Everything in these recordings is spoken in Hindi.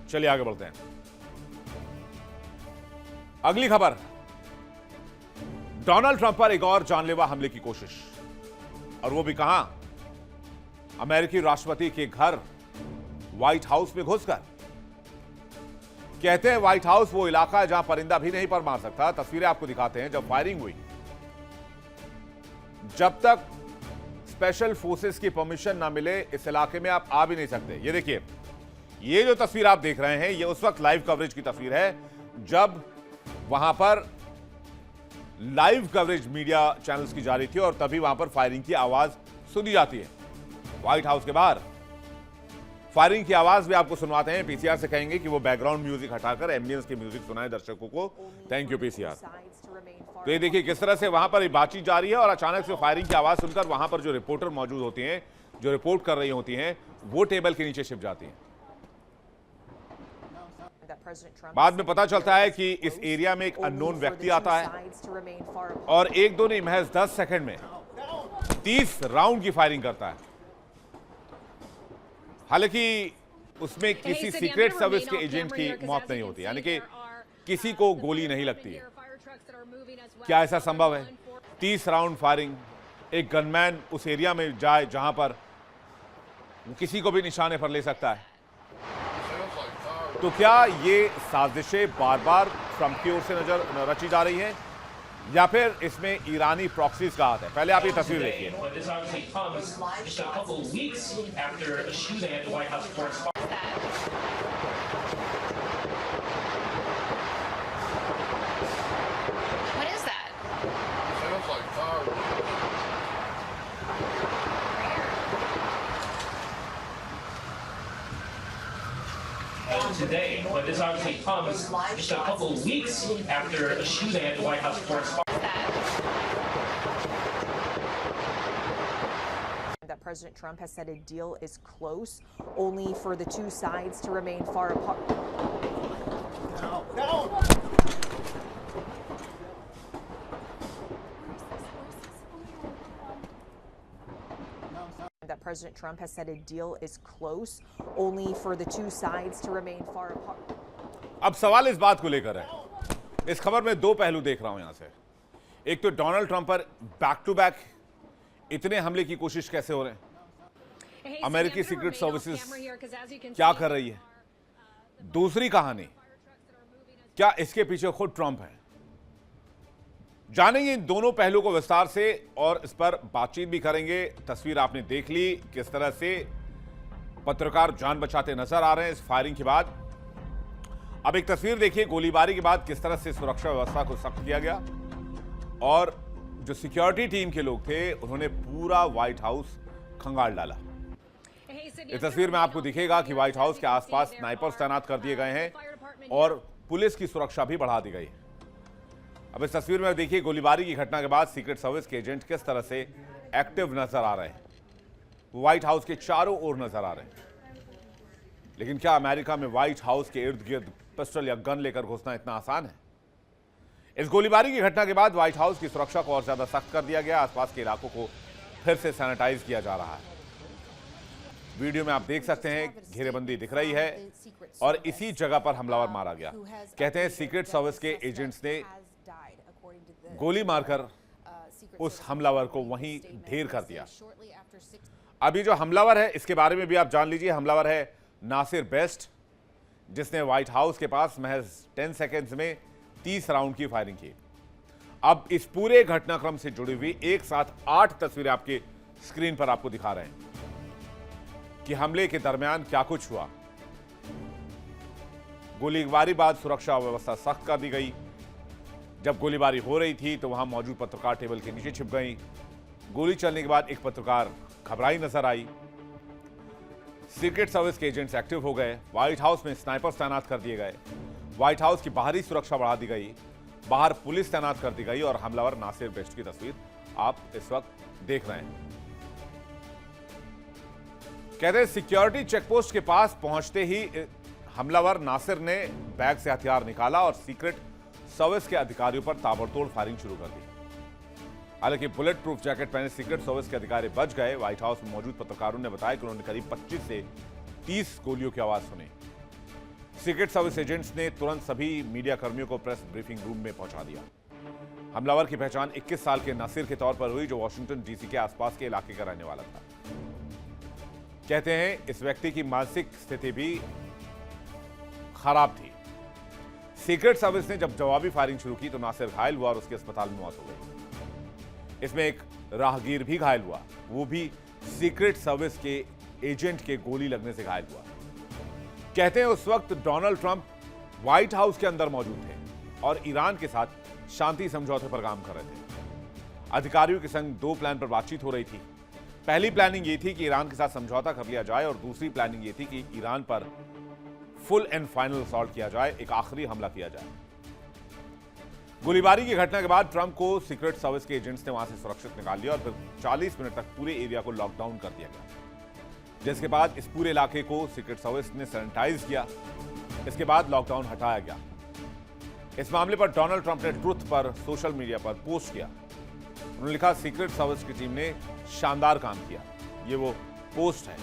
चलिए आगे बढ़ते हैं। अगली खबर, डोनाल्ड ट्रंप पर एक और जानलेवा हमले की कोशिश, और वो भी कहां? अमेरिकी राष्ट्रपति के घर व्हाइट हाउस में घुसकर। कहते हैं व्हाइट हाउस वो इलाका है जहां परिंदा भी नहीं पर मार सकता। तस्वीरें आपको दिखाते हैं जब फायरिंग हुई। जब तक स्पेशल फोर्सेस की परमिशन ना मिले इस इलाके में आप आ भी नहीं सकते। ये देखिए, ये जो तस्वीर आप देख रहे हैं ये उस वक्त लाइव कवरेज की तस्वीर है जब वहां पर लाइव कवरेज मीडिया चैनल्स की जा रही थी और तभी वहां पर फायरिंग की आवाज सुनी जाती है। व्हाइट हाउस के बाहर फायरिंग की आवाज भी आपको सुनवाते हैं। पीसीआर से कहेंगे कि वो बैकग्राउंड म्यूजिक हटाकर एम्बियंस की म्यूजिक सुनाए दर्शकों को। Thank you PCR. तो ये देखिए किस तरह से वहां पर बातचीत जारी है और अचानक से फायरिंग की आवाज सुनकर वहां पर जो रिपोर्टर मौजूद होती हैं, जो रिपोर्ट कर रही होती हैं, वो टेबल के नीचे छिप जाती हैं। बाद में पता चलता है कि इस एरिया में एक अननोन व्यक्ति आता है और एक दो नहीं महज 10 सेकंड में 30 राउंड की फायरिंग करता है। हालांकि उसमें किसी सीक्रेट सर्विस के एजेंट की मौत नहीं होती, यानी कि किसी को गोली नहीं लगती है। क्या ऐसा संभव है? 30 राउंड फायरिंग, एक गनमैन उस एरिया में जाए जहां पर किसी को भी निशाने पर ले सकता है। तो क्या ये साजिशें बार बार ट्रंप की ओर से रची जा रही हैं या फिर इसमें ईरानी प्रॉक्सीज का हाथ है? पहले आप ये तस्वीर देखिए। Today, but this obviously comes just a couple of weeks after a shooting at the White House correspondence. That President Trump has said a deal is close, only for the two sides to remain far apart. That President Trump has said a deal is close, only for the two sides to remain far apart. अब सवाल इस बात को लेकर है। इस खबर में दो पहलू देख रहा हूं यहां से। एक तो डोनाल्ड ट्रंप पर बैक टू बैक इतने हमले की कोशिश कैसे हो रहे हैं? अमेरिकी सीक्रेट सर्विसेज क्या कर रही है? दूसरी कहानी, क्या इसके पीछे खुद ट्रंप है? जानेंगे इन दोनों पहलुओं को विस्तार से और इस पर बातचीत भी करेंगे। तस्वीर आपने देख ली किस तरह से पत्रकार जान बचाते नजर आ रहे हैं इस फायरिंग के बाद। अब एक तस्वीर देखिए गोलीबारी के बाद किस तरह से सुरक्षा व्यवस्था को सख्त किया गया और जो सिक्योरिटी टीम के लोग थे उन्होंने पूरा व्हाइट हाउस खंगाल डाला। इस तस्वीर में आपको दिखेगा कि व्हाइट हाउस के आसपास स्नाइपर्स तैनात कर दिए गए हैं और पुलिस की सुरक्षा भी बढ़ा दी गई है। अब इस तस्वीर में देखिए गोलीबारी की घटना के बाद सीक्रेट सर्विस के एजेंट किस तरह से एक्टिव नजर आ रहे हैं, व्हाइट हाउस के चारों ओर नजर आ रहे हैं। लेकिन क्या अमेरिका में व्हाइट हाउस के इर्द गिर्द पिस्टल या गन लेकर घुसना इतना आसान है? इस गोलीबारी की घटना के बाद व्हाइट हाउस की सुरक्षा को और ज्यादा सख्त कर दिया गया। आसपास के इलाकों को फिर से सैनिटाइज किया जा रहा है। वीडियो में आप देख सकते हैं घेरेबंदी दिख रही है और इसी जगह पर हमलावर मारा गया। कहते हैं सीक्रेट सर्विस के एजेंट्स ने गोली मारकर उस हमलावर को वहीं ढेर कर दिया। अभी जो हमलावर है इसके बारे में भी आप जान लीजिए। हमलावर है नासिर बेस्ट, जिसने व्हाइट हाउस के पास महज 10 सेकेंड्स में 30 राउंड की फायरिंग की। अब इस पूरे घटनाक्रम से जुड़ी हुई एक साथ 8 तस्वीरें आपके स्क्रीन पर आपको दिखा रहे हैं कि हमले के दरमियान क्या कुछ हुआ। गोलीबारी बाद सुरक्षा व्यवस्था सख्त कर दी गई। जब गोलीबारी हो रही थी तो वहां मौजूद पत्रकार टेबल के नीचे छिप गई। गोली चलने के बाद एक पत्रकार घबराई नजर आई। सीक्रेट सर्विस के एजेंट्स एक्टिव हो गए। व्हाइट हाउस में स्नाइपर्स तैनात कर दिए गए। व्हाइट हाउस की बाहरी सुरक्षा बढ़ा दी गई। बाहर पुलिस तैनात कर दी गई और हमलावर नासिर बेस्ट की तस्वीर आप इस वक्त देख रहे हैं। कहते हैं सिक्योरिटी चेकपोस्ट के पास पहुंचते ही हमलावर नासिर ने बैग से हथियार निकाला और सीक्रेट सर्विस के अधिकारियों पर ताबड़तोड़ फायरिंग शुरू कर दी। हालांकि बुलेट प्रूफ जैकेट पहने सीक्रेट सर्विस के अधिकारी बच गए। व्हाइट हाउस में मौजूद पत्रकारों ने बताया कि उन्होंने करीब 25 से 30 गोलियों की आवाज सुनी। सीक्रेट सर्विस एजेंट्स ने तुरंत सभी मीडिया कर्मियों को प्रेस ब्रीफिंग रूम में पहुंचा दिया। हमलावर की पहचान 21 साल के नासिर के तौर पर हुई, जो वॉशिंगटन डीसी के आसपास के इलाके का रहने वाला था। कहते हैं इस व्यक्ति की मानसिक स्थिति भी खराब थी। सीक्रेट सर्विस ने जब जवाबी फायरिंग शुरू की तो नासिर घायल हुआ और उसके अस्पताल में मौत हो गई। इसमें एक राहगीर भी घायल हुआ, वो भी सीक्रेट सर्विस के एजेंट के गोली लगने से घायल हुआ। कहते हैं उस वक्त डोनाल्ड ट्रंप व्हाइट हाउस के अंदर मौजूद थे और ईरान के साथ शांति समझौते पर काम कर रहे थे। अधिकारियों के संग दो प्लान पर बातचीत हो रही थी। पहली प्लानिंग ये थी कि ईरान के साथ समझौता कर लिया जाए और दूसरी प्लानिंग ये थी कि ईरान पर फुल एंड फाइनल असॉल्ट किया जाए, एक आखिरी हमला किया जाए। गोलीबारी की घटना के बाद ट्रंप को सीक्रेट सर्विस के एजेंट्स ने वहां से सुरक्षित निकाल लिया और फिर 40 मिनट तक पूरे एरिया को लॉकडाउन कर दिया गया, जिसके बाद इस पूरे इलाके को सीक्रेट सर्विस ने सैनिटाइज किया। इसके बाद लॉकडाउन हटाया गया। इस मामले पर डोनाल्ड ट्रंप ने ट्रुथ पर सोशल मीडिया पर पोस्ट किया। उन्होंने लिखा, सीक्रेट सर्विस की टीम ने शानदार काम किया। ये वो पोस्ट है।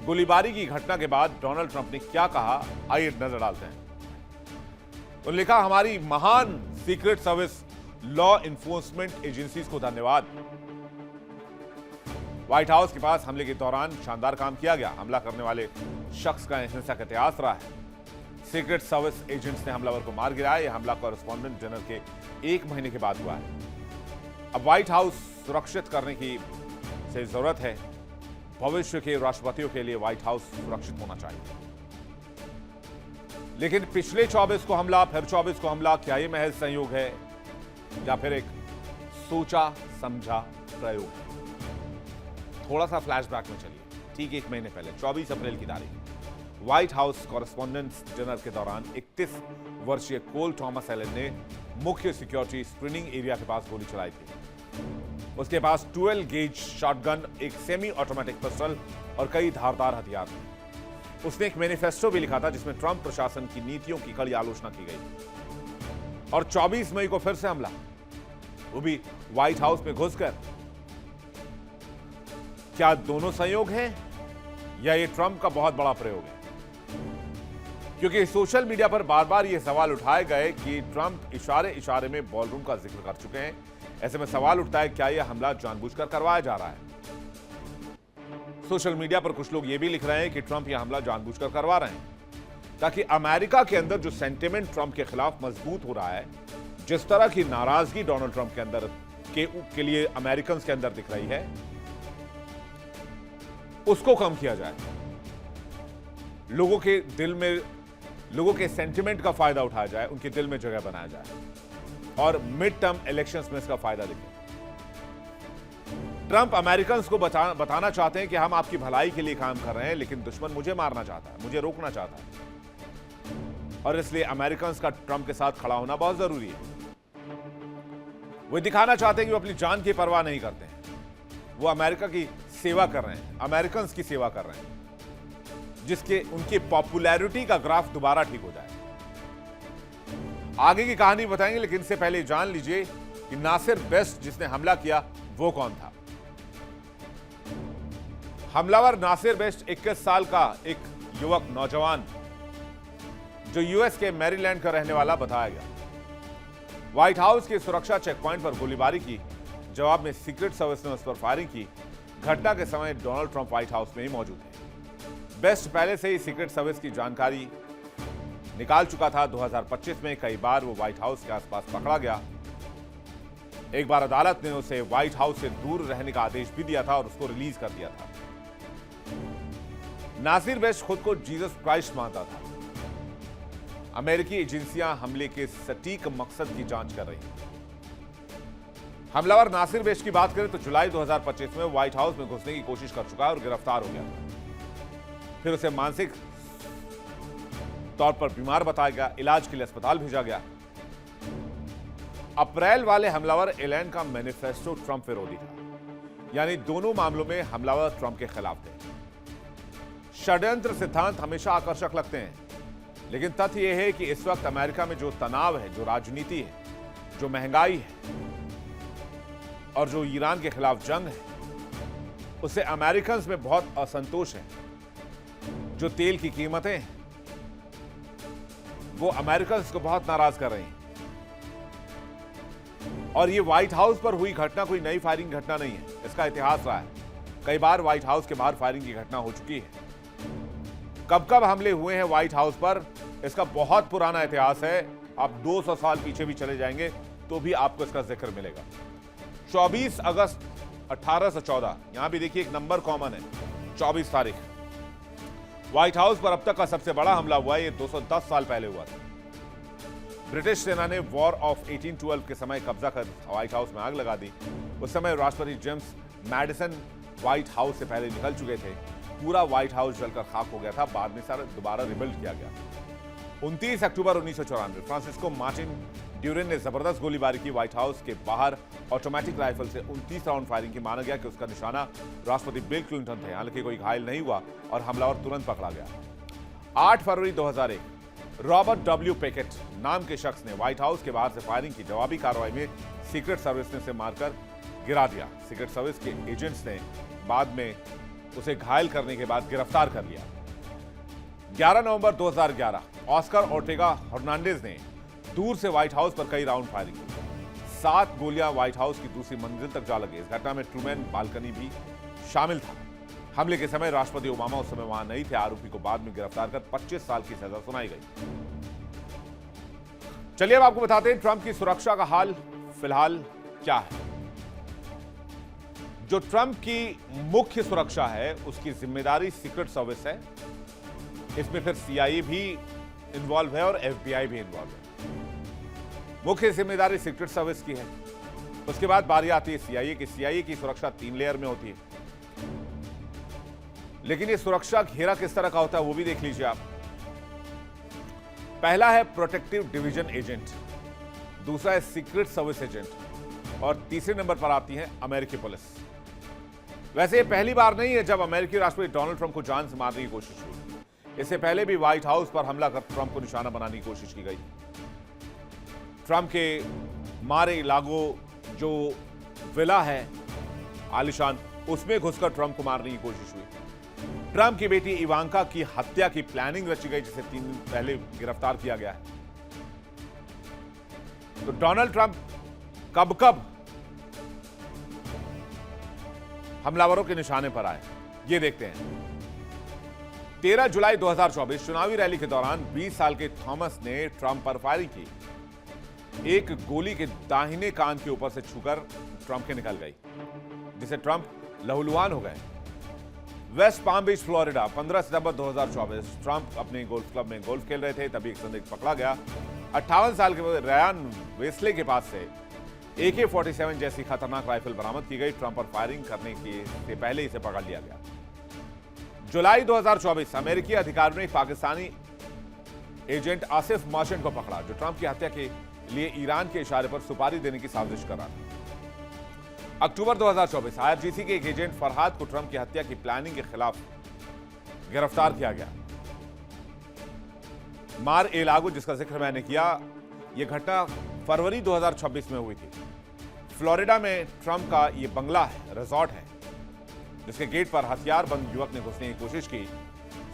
गोलीबारी की घटना के बाद डोनाल्ड ट्रंप ने क्या कहा, आइए नजर डालते हैं। उन्होंने लिखा, हमारी महान secret service law enforcement agencies को धन्यवाद। व्हाइट हाउस के पास हमले के दौरान शानदार काम किया गया। हमला करने वाले शख्स का हिंसक इतिहास रहा है। सीक्रेट सर्विस एजेंट्स ने हमलावर को मार गिराया। यह हमला कॉरेस्पॉन्डेंट जनरल के 1 महीने के बाद हुआ है। अब व्हाइट हाउस सुरक्षित करने की से जरूरत है। भविष्य के राष्ट्रपतियों के लिए व्हाइट हाउस सुरक्षित होना चाहिए। लेकिन पिछले 24 को हमला, फिर 24 को हमला, क्या यह महज संयोग है या फिर एक सोचा समझा प्रयोग है? थोड़ा सा फ्लैशबैक में चलिए। ठीक 1 महीने पहले 24 अप्रैल की तारीख व्हाइट हाउस कॉरेस्पॉन्डेंट जनरल के दौरान 31 वर्षीय कोल थॉमस एलन ने मुख्य सिक्योरिटी स्क्रीनिंग एरिया के पास गोली चलाई थी। उसके पास 12 गेज शॉटगन, एक सेमी ऑटोमेटिक पिस्टल और कई धारदार हथियार थे। उसने एक मैनिफेस्टो भी लिखा था जिसमें ट्रंप प्रशासन की नीतियों की कड़ी आलोचना की गई। और 24 मई को फिर से हमला, वो भी व्हाइट हाउस में घुसकर। क्या दोनों संयोग हैं या ये ट्रंप का बहुत बड़ा प्रयोग है? क्योंकि सोशल मीडिया पर बार बार ये सवाल उठाए गए कि ट्रंप इशारे इशारे में बॉलरूम का जिक्र कर चुके हैं। ऐसे में सवाल उठता है, क्या यह हमला जानबूझकर करवाया जा रहा है? सोशल मीडिया पर कुछ लोग ये भी लिख रहे हैं कि ट्रंप यह हमला जानबूझकर करवा रहे हैं ताकि अमेरिका के अंदर जो सेंटिमेंट ट्रंप के खिलाफ मजबूत हो रहा है, जिस तरह की नाराजगी डोनाल्ड ट्रंप के अंदर के लिए अमेरिकन के अंदर दिख रही है, उसको कम किया जाए। लोगों के दिल में, लोगों के सेंटिमेंट का फायदा उठाया जाए, उनके दिल में जगह बनाया जाए और मिड टर्म इलेक्शंस में इसका फायदा दिखे। ट्रंप अमेरिकन्स को बताना चाहते हैं कि हम आपकी भलाई के लिए काम कर रहे हैं, लेकिन दुश्मन मुझे मारना चाहता है, मुझे रोकना चाहता है और इसलिए अमेरिकन्स का ट्रंप के साथ खड़ा होना बहुत जरूरी है। वो दिखाना चाहते हैं कि वो अपनी जान की परवाह नहीं करते हैं। वो अमेरिका की सेवा कर रहे हैं, अमेरिकन्स की सेवा कर रहे हैं, जिसके उनकी पॉपुलैरिटी का ग्राफ दोबारा ठीक हो जाए। आगे की कहानी बताएंगे, लेकिन इससे पहले जान लीजिए कि नासिर बेस्ट जिसने हमला किया वो कौन था। हमलावर नासिर बेस्ट 21 साल का एक युवक नौजवान जो यूएस के मैरीलैंड का रहने वाला बताया गया। व्हाइट हाउस के सुरक्षा चेक पॉइंट पर गोलीबारी की जवाब में सीक्रेट सर्विस ने उस पर फायरिंग की। घटना के समय डोनाल्ड ट्रंप व्हाइट हाउस में ही मौजूद थे। बेस्ट पहले से ही सीक्रेट सर्विस की जानकारी निकाल चुका था। 2025 में कई बार वो व्हाइट हाउस के आसपास पकड़ा गया। एक बार अदालत ने उसे व्हाइट हाउस से दूर रहने का आदेश भी दिया था और उसको रिलीज कर दिया था। नासिर बेस्ट खुद को जीसस क्राइस्ट मानता था। अमेरिकी एजेंसियां हमले के सटीक मकसद की जांच कर रही हैं। हमलावर नासिर बेस्ट की बात करें तो जुलाई 2025 में व्हाइट हाउस में घुसने की कोशिश कर चुका है और गिरफ्तार हो गया था। फिर उसे मानसिक तौर पर बीमार बताया गया, इलाज के लिए अस्पताल भेजा गया। अप्रैल वाले हमलावर एलन का मैनिफेस्टो ट्रंप विरोधी था, यानी दोनों मामलों में हमलावर ट्रंप के खिलाफ थे। षड्यंत्र सिद्धांत हमेशा आकर्षक लगते हैं, लेकिन तथ्य यह है कि इस वक्त अमेरिका में जो तनाव है, जो राजनीति है, जो महंगाई है और जो ईरान के खिलाफ जंग है, उससे अमेरिकन्स में बहुत असंतोष है। जो तेल की कीमतें हैं, वो अमेरिकन्स को बहुत नाराज कर रही हैं। और ये व्हाइट हाउस पर हुई घटना कोई नई फायरिंग की घटना नहीं है, इसका इतिहास रहा है। कई बार व्हाइट हाउस के बाहर फायरिंग की घटना हो चुकी है। कब कब हमले हुए हैं व्हाइट हाउस पर, इसका बहुत पुराना इतिहास है। आप 200 साल पीछे भी चले जाएंगे तो भी आपको इसका जिक्र मिलेगा। 24 अगस्त 1814, यहां भी देखिए एक नंबर कॉमन है, 24 तारीख। व्हाइट हाउस पर अब तक का सबसे बड़ा हमला हुआ है, ये 210 साल पहले हुआ था। ब्रिटिश सेना ने वॉर ऑफ 1812 के समय कब्जा कर व्हाइट हाउस में आग लगा दी। उस समय राष्ट्रपति जेम्स मैडिसन व्हाइट हाउस से पहले निकल चुके थे। पूरा व्हाइट हाउस जलकर खाक हो गया था, बाद में सारा दोबारा रिबिल्ड किया गया। 29 अक्टूबर 1994 फ्रांसिस्को मार्टिन ड्यूरेन ने जबरदस्त गोलीबारी की। व्हाइट हाउस के बाहर ऑटोमेटिक राइफल से 29 राउंड फायरिंग की। माना गया कि उसका निशाना राष्ट्रपति बिल क्लिंटन थे। हालांकि कोई घायल नहीं हुआ और हमलावर तुरंत पकड़ा गया। 8 फरवरी 2001 रॉबर्ट डब्ल्यू पैकेट नाम के शख्स ने व्हाइट हाउस के बाहर से फायरिंग की। जवाबी कार्रवाई में सीक्रेट सर्विस ने उसे मारकर गिरा दिया। सीक्रेट सर्विस के एजेंट्स ने बाद में उसे घायल करने के बाद गिरफ्तार कर लिया। 11 नवंबर 2011 ऑस्कर ओर्टेगा हर्नांडेज ने दूर से व्हाइट हाउस पर कई राउंड फायरिंग की। 7 गोलियां व्हाइट हाउस की दूसरी मंजिल तक जा लगी। इस घटना में ट्रूमैन बालकनी भी शामिल था। हमले के समय राष्ट्रपति ओबामा उस समय वहां नहीं थे। आरोपी को बाद में गिरफ्तार कर 25 साल की सजा सुनाई गई। चलिए अब आपको बताते हैं ट्रंप की सुरक्षा का हाल फिलहाल क्या है। जो ट्रंप की मुख्य सुरक्षा है उसकी जिम्मेदारी सीक्रेट सर्विस है। इसमें फिर CIA भी इन्वॉल्व है और FBI भी इन्वॉल्व है। मुख्य जिम्मेदारी सीक्रेट सर्विस की है। उसके बाद बारी आती है CIA की। CIA की सुरक्षा 3 लेयर में होती है। लेकिन ये सुरक्षा घेरा किस तरह का होता है वो भी देख लीजिए आप। पहला है प्रोटेक्टिव डिवीजन एजेंट, दूसरा है सीक्रेट सर्विस एजेंट और तीसरे नंबर पर आती है अमेरिकी पुलिस। वैसे ये पहली बार नहीं है जब अमेरिकी राष्ट्रपति डोनाल्ड ट्रंप को जान से मारने की कोशिश हुई। इससे पहले भी व्हाइट हाउस पर हमला कर ट्रंप को निशाना बनाने की कोशिश की गई। ट्रंप के मारे लागो जो विला है आलिशान, उसमें घुसकर ट्रंप को मारने की कोशिश हुई। ट्रंप की बेटी इवांका की हत्या की प्लानिंग रची गई, जिसे 3 दिन पहले गिरफ्तार किया गया है। तो डोनाल्ड ट्रंप कब कब हमलावरों के निशाने पर आए, ये देखते हैं। 13 जुलाई 2024 चुनावी रैली के दौरान 20 साल के थॉमस ने ट्रंप पर फायरिंग की। एक गोली के दाहिने कान के ऊपर से छूकर ट्रंप के निकल गई, जिससे ट्रंप लहूलुहान हो गए। वेस्ट पाम बीच फ्लोरिडा 15 सितंबर 2024 ट्रंप अपने गोल्फ क्लब में गोल्फ खेल रहे थे, तभी एक संदिग्ध पकड़ा गया। 58 साल के रयान वेस्ले के पास से AK-47 जैसी खतरनाक राइफल बरामद की गई। ट्रंप पर फायरिंग करने से पहले इसे पकड़ लिया गया। जुलाई 2024 अमेरिकी अधिकारियों ने पाकिस्तानी एजेंट आसिफ मर्चेंट को पकड़ा, जो ट्रंप की हत्या के लिए ईरान के इशारे पर सुपारी देने की साजिश कर रहा था। अक्टूबर 2024 IRGC के एक एजेंट फरहाद को ट्रंप की हत्या की प्लानिंग के खिलाफ गिरफ्तार किया गया। मार ए लागो, जिसका जिक्र मैंने किया, यह घटना फरवरी 2026 में हुई थी। फ्लोरिडा में ट्रंप का यह बंगला है, रिजॉर्ट है, जिसके गेट पर हथियारबंद युवक ने घुसने की कोशिश की।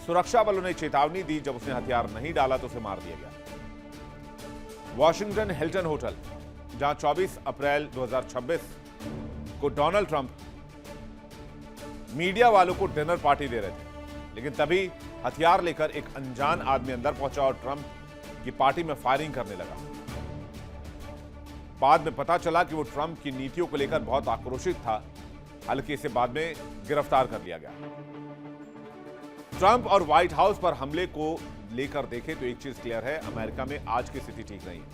सुरक्षा बलों ने चेतावनी दी, जब उसने हथियार नहीं डाला तो उसे मार दिया गया। वॉशिंगटन हिल्टन होटल, जहां 24 अप्रैल 2026 को डोनाल्ड ट्रंप मीडिया वालों को डिनर पार्टी दे रहे थे, लेकिन तभी हथियार लेकर एक अनजान आदमी अंदर पहुंचा और ट्रंप की पार्टी में फायरिंग करने लगा। बाद में पता चला कि वो ट्रंप की नीतियों को लेकर बहुत आक्रोशित था। हालांकि इसे बाद में गिरफ्तार कर लिया गया। ट्रंप और व्हाइट हाउस पर हमले को लेकर देखें तो एक चीज क्लियर है, अमेरिका में आज की स्थिति ठीक नहीं है।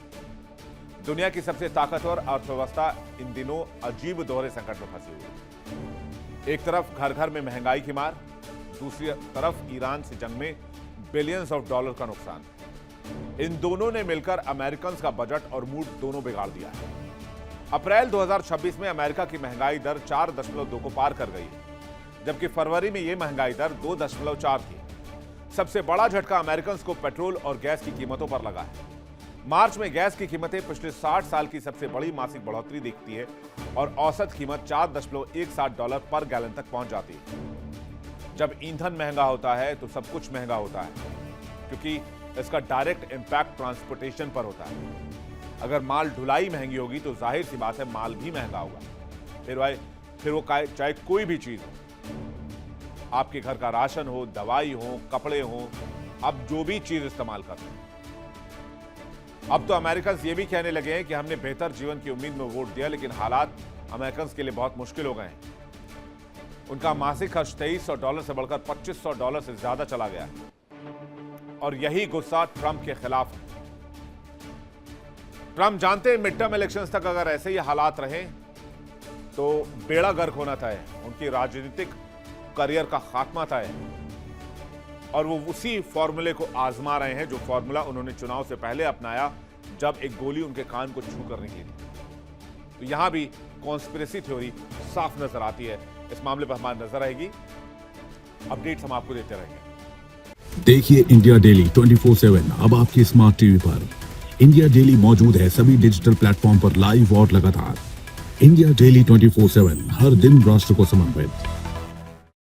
दुनिया की सबसे ताकतवर अर्थव्यवस्था इन दिनों अजीब दोहरे संकट में फंसी हुई है। एक तरफ घर घर में महंगाई की मार, दूसरी तरफ ईरान से जंग में बिलियंस ऑफ डॉलर का नुकसान। इन दोनों ने मिलकर अमेरिकन का बजट और मूड दोनों बिगाड़ दिया है। अप्रैल 2026 में अमेरिका की महंगाई दर 4.2 को पार कर गई, जबकि फरवरी में यह महंगाई दर 2.4 थी। सबसे बड़ा झटका अमेरिकन को पेट्रोल और गैस की कीमतों पर लगा है। मार्च में गैस की कीमतें पिछले 60 साल की सबसे बड़ी मासिक बढ़ोतरी दिखती है और औसत कीमत $4.17 पर गैलन तक पहुंच जाती है। जब ईंधन महंगा होता है तो सब कुछ महंगा होता है, क्योंकि इसका डायरेक्ट इंपैक्ट ट्रांसपोर्टेशन पर होता है। अगर माल ढुलाई महंगी होगी तो जाहिर सी बात है माल भी महंगा होगा। फिर वो चाहे कोई भी चीज हो, आपके घर का राशन हो, दवाई हो, कपड़े हो, अब जो भी चीज इस्तेमाल करते हैं। अब तो अमेरिकन ये भी कहने लगे हैं कि हमने बेहतर जीवन की उम्मीद में वोट दिया, लेकिन हालात अमेरिकन के लिए बहुत मुश्किल हो गए हैं। उनका मासिक खर्च $2300 से बढ़कर $2500 से ज्यादा चला गया है और यही गुस्सा ट्रंप के खिलाफ है। ट्रंप जानते हैं मिड टर्म इलेक्शंस तक अगर ऐसे ही हालात रहे तो बेड़ा गर्क होना तय है, उनकी राजनीतिक करियर का खात्मा तय है और वो उसी फॉर्मूले को आजमा रहे हैं जो फॉर्मूला उन्होंने चुनाव से पहले अपनाया जब एक गोली उनके कान को छू कर निकली थी। तो यहां भी कॉन्स्पिरेसी थ्योरी साफ नजर आती है। इस मामले पर हमारी नजर रहेगी, अपडेट्स हम आपको देते रहेंगे। देखिए इंडिया डेली 24/7 अब आपके स्मार्ट टीवी पर। इंडिया डेली मौजूद है सभी डिजिटल प्लेटफॉर्म पर लाइव और लगातार। इंडिया डेली 24/7 हर दिन राष्ट्र को समर्पित।